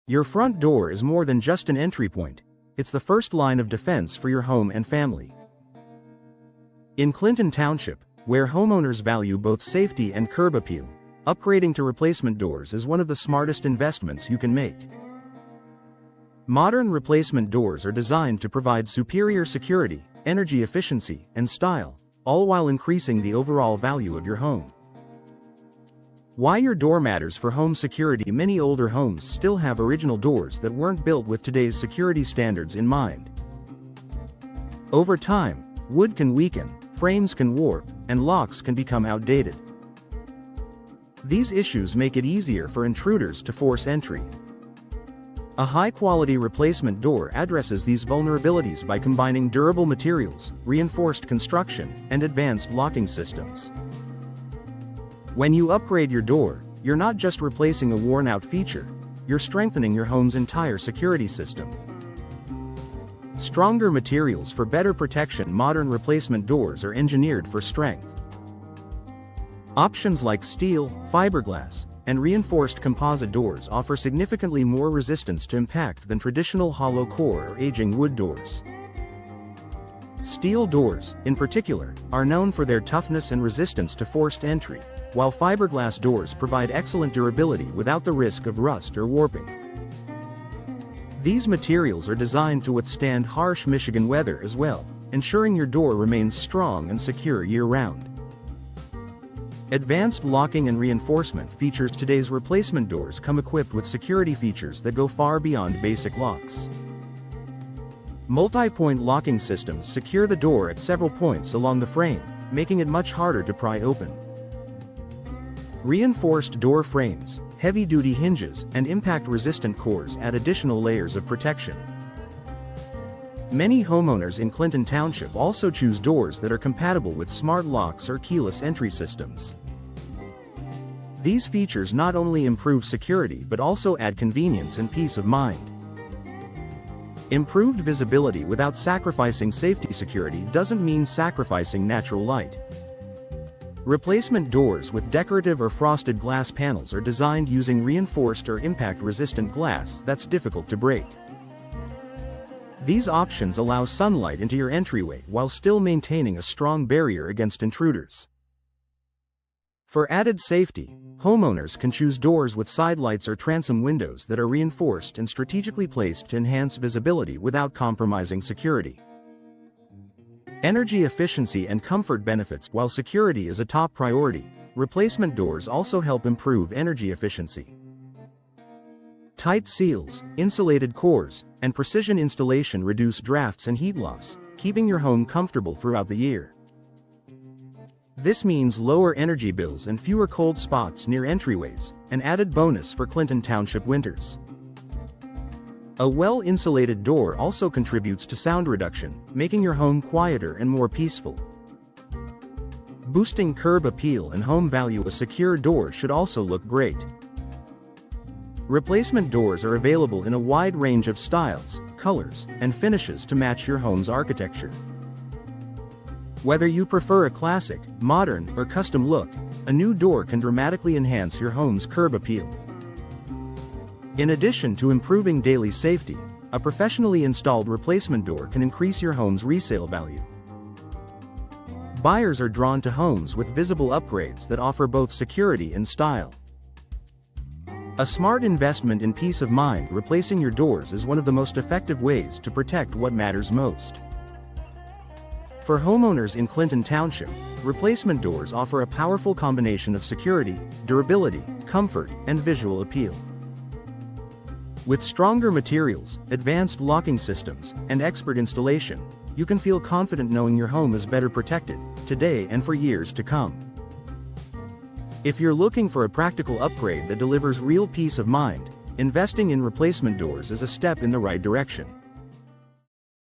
Your front door is more than just an entry point, it's the first line of defense for your home and family. In Clinton Township, where homeowners value both safety and curb appeal, upgrading to replacement doors is one of the smartest investments you can make. Modern replacement doors are designed to provide superior security, energy efficiency, and style, all while increasing the overall value of your home. Why your door matters for home security. Many older homes still have original doors that weren't built with today's security standards in mind. Over time, wood can weaken, frames can warp, and locks can become outdated. These issues make it easier for intruders to force entry. A high-quality replacement door addresses these vulnerabilities by combining durable materials, reinforced construction, and advanced locking systems. When you upgrade your door, you're not just replacing a worn-out feature, you're strengthening your home's entire security system. Stronger materials for better protection. Modern replacement doors are engineered for strength. Options like steel, fiberglass, and reinforced composite doors offer significantly more resistance to impact than traditional hollow core or aging wood doors. Steel doors, in particular, are known for their toughness and resistance to forced entry, while fiberglass doors provide excellent durability without the risk of rust or warping. These materials are designed to withstand harsh Michigan weather as well, ensuring your door remains strong and secure year-round. Advanced locking and reinforcement features. Today's replacement doors come equipped with security features that go far beyond basic locks. Multi-point locking systems secure the door at several points along the frame, making it much harder to pry open. Reinforced door frames, heavy-duty hinges, and impact-resistant cores add additional layers of protection. Many homeowners in Clinton Township also choose doors that are compatible with smart locks or keyless entry systems. These features not only improve security but also add convenience and peace of mind. Improved visibility without sacrificing safety. Security doesn't mean sacrificing natural light. Replacement doors with decorative or frosted glass panels are designed using reinforced or impact-resistant glass that's difficult to break. These options allow sunlight into your entryway while still maintaining a strong barrier against intruders. For added safety, homeowners can choose doors with side lights or transom windows that are reinforced and strategically placed to enhance visibility without compromising security. Energy efficiency and comfort benefits. While security is a top priority, replacement doors also help improve energy efficiency. Tight seals, insulated cores, and precision installation reduce drafts and heat loss, keeping your home comfortable throughout the year. This means lower energy bills and fewer cold spots near entryways, an added bonus for Clinton Township winters. A well-insulated door also contributes to sound reduction, making your home quieter and more peaceful. Boosting curb appeal and home value. A secure door should also look great. Replacement doors are available in a wide range of styles, colors, and finishes to match your home's architecture. Whether you prefer a classic, modern, or custom look, a new door can dramatically enhance your home's curb appeal. In addition to improving daily safety, a professionally installed replacement door can increase your home's resale value. Buyers are drawn to homes with visible upgrades that offer both security and style. A smart investment in peace of mind. Replacing your doors is one of the most effective ways to protect what matters most. For homeowners in Clinton Township, replacement doors offer a powerful combination of security, durability, comfort, and visual appeal. With stronger materials, advanced locking systems, and expert installation, you can feel confident knowing your home is better protected, today and for years to come. If you're looking for a practical upgrade that delivers real peace of mind, investing in replacement doors is a step in the right direction.